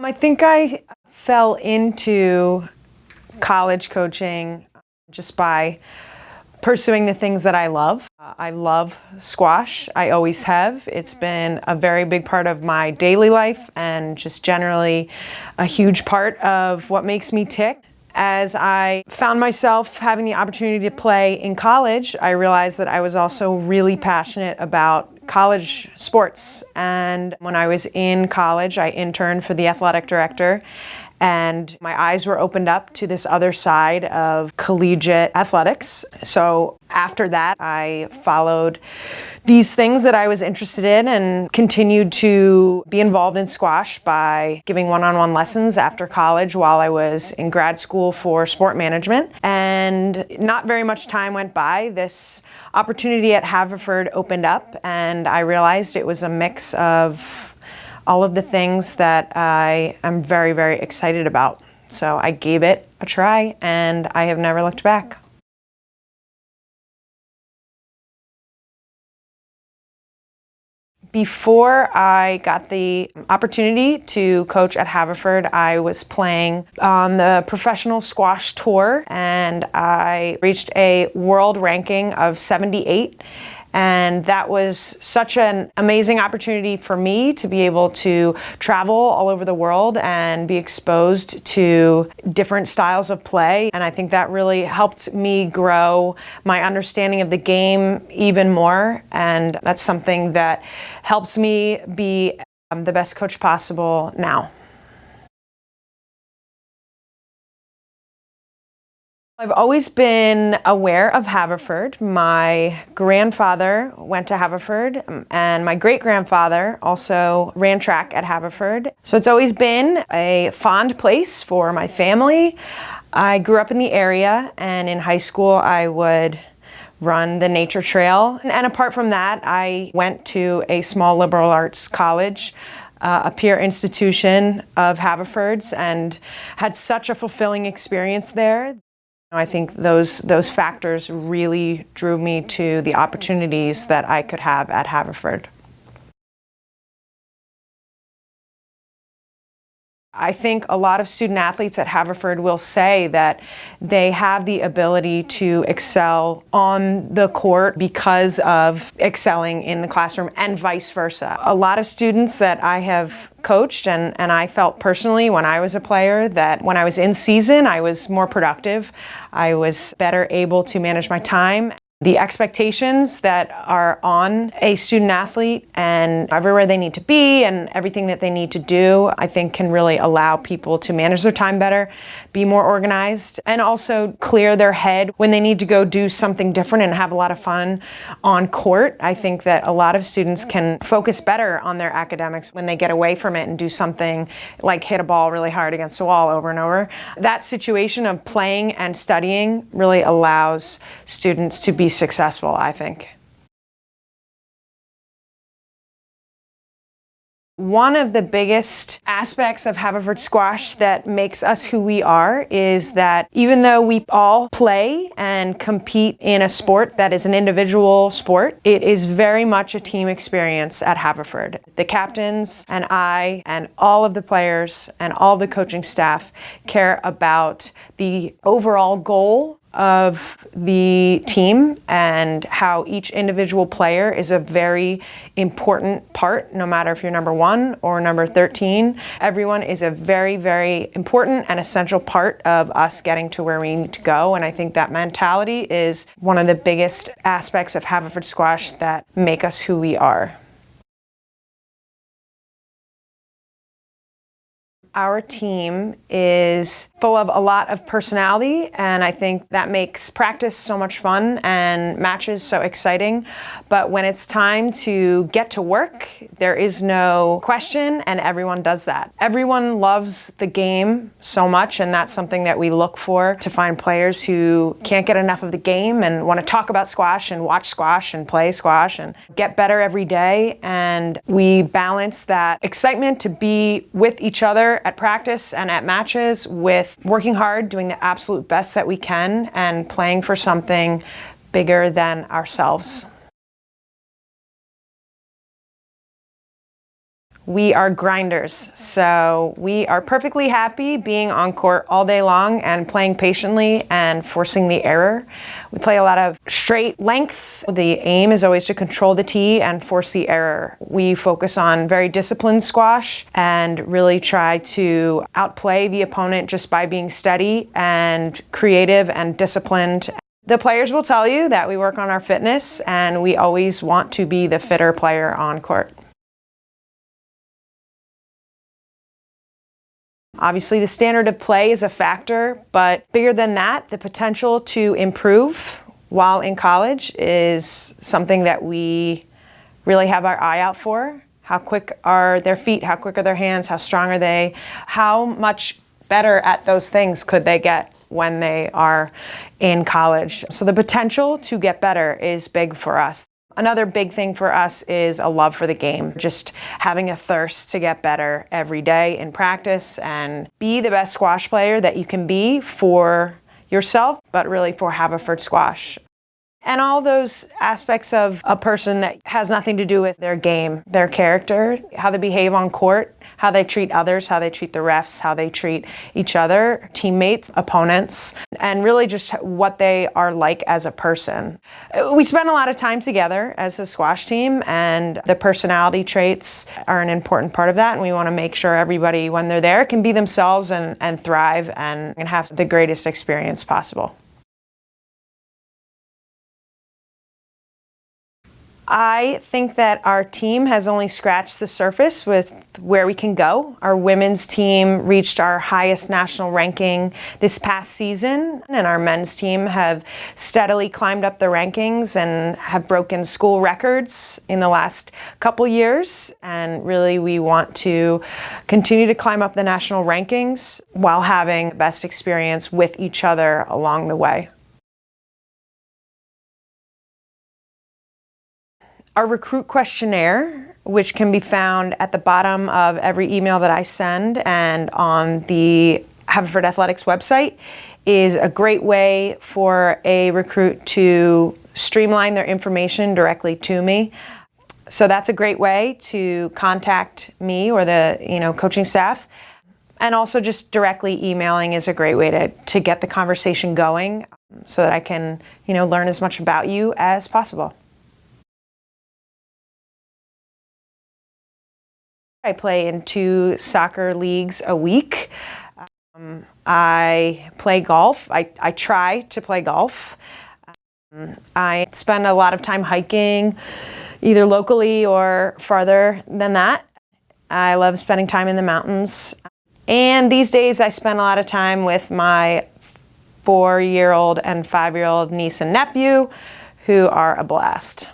I think I fell into college coaching just by pursuing the things that I love. I love squash. I always have. It's been a very big part of my daily life and just generally a huge part of what makes me tick. As I found myself having the opportunity to play in college, I realized that I was also really passionate about college sports. And when I was in college, I interned for the athletic director, and my eyes were opened up to this other side of collegiate athletics. So after that, I followed these things that I was interested in and continued to be involved in squash by giving one-on-one lessons after college while I was in grad school for sport management. And not very much time went by. This opportunity at Haverford opened up, and I realized it was a mix of all of the things that I am very, very excited about. So I gave it a try, and I have never looked back. Before I got the opportunity to coach at Haverford, I was playing on the professional squash tour, and I reached a world ranking of 78. And that was such an amazing opportunity for me to be able to travel all over the world and be exposed to different styles of play. And I think that really helped me grow my understanding of the game even more. And that's something that helps me be the best coach possible now. I've always been aware of Haverford. My grandfather went to Haverford, and my great-grandfather also ran track at Haverford. So it's always been a fond place for my family. I grew up in the area, and in high school I would run the nature trail. And apart from that, I went to a small liberal arts college, a peer institution of Haverford's, and had such a fulfilling experience there. I think those factors really drew me to the opportunities that I could have at Haverford. I think a lot of student athletes at Haverford will say that they have the ability to excel on the court because of excelling in the classroom, and vice versa. A lot of students that I have coached, and I felt personally when I was a player that when I was in season, I was more productive. I was better able to manage my time. The expectations that are on a student athlete and everywhere they need to be and everything that they need to do, I think can really allow people to manage their time better, be more organized, and also clear their head when they need to go do something different and have a lot of fun on court. I think that a lot of students can focus better on their academics when they get away from it and do something like hit a ball really hard against a wall over and over. That situation of playing and studying really allows students to be successful, I think. One of the biggest aspects of Haverford Squash that makes us who we are is that even though we all play and compete in a sport that is an individual sport, it is very much a team experience at Haverford. The captains and I and all of the players and all the coaching staff care about the overall goal of the team and how each individual player is a very important part, no matter if you're number 1 or number 13. Everyone is a very, very important and essential part of us getting to where we need to go, and I think that mentality is one of the biggest aspects of Haverford Squash that make us who we are. Our team is full of a lot of personality, and I think that makes practice so much fun and matches so exciting. But when it's time to get to work, there is no question, and everyone does that. Everyone loves the game so much, and that's something that we look for to find players who can't get enough of the game and want to talk about squash and watch squash and play squash and get better every day. And we balance that excitement to be with each other at practice and at matches with working hard, doing the absolute best that we can, and playing for something bigger than ourselves. We are grinders, so we are perfectly happy being on court all day long and playing patiently and forcing the error. We play a lot of straight length. The aim is always to control the tee and force the error. We focus on very disciplined squash and really try to outplay the opponent just by being steady and creative and disciplined. The players will tell you that we work on our fitness, and we always want to be the fitter player on court. Obviously, the standard of play is a factor, but bigger than that, the potential to improve while in college is something that we really have our eye out for. How quick are their feet? How quick are their hands? How strong are they? How much better at those things could they get when they are in college? So the potential to get better is big for us. Another big thing for us is a love for the game, just having a thirst to get better every day in practice and be the best squash player that you can be for yourself, but really for Haverford Squash. And all those aspects of a person that has nothing to do with their game, their character, how they behave on court, how they treat others, how they treat the refs, how they treat each other, teammates, opponents, and really just what they are like as a person. We spend a lot of time together as a squash team, and the personality traits are an important part of that, and we want to make sure everybody, when they're there, can be themselves and thrive and have the greatest experience possible. I think that our team has only scratched the surface with where we can go. Our women's team reached our highest national ranking this past season, and our men's team have steadily climbed up the rankings and have broken school records in the last couple years. And really, we want to continue to climb up the national rankings while having the best experience with each other along the way. Our recruit questionnaire, which can be found at the bottom of every email that I send and on the Haverford Athletics website, is a great way for a recruit to streamline their information directly to me. So that's a great way to contact me or the coaching staff. And also just directly emailing is a great way to get the conversation going so that I can learn as much about you as possible. I play in 2 soccer leagues a week. I play golf. I try to play golf. I spend a lot of time hiking, either locally or farther than that. I love spending time in the mountains. And these days I spend a lot of time with my 4-year-old and 5-year-old niece and nephew, who are a blast.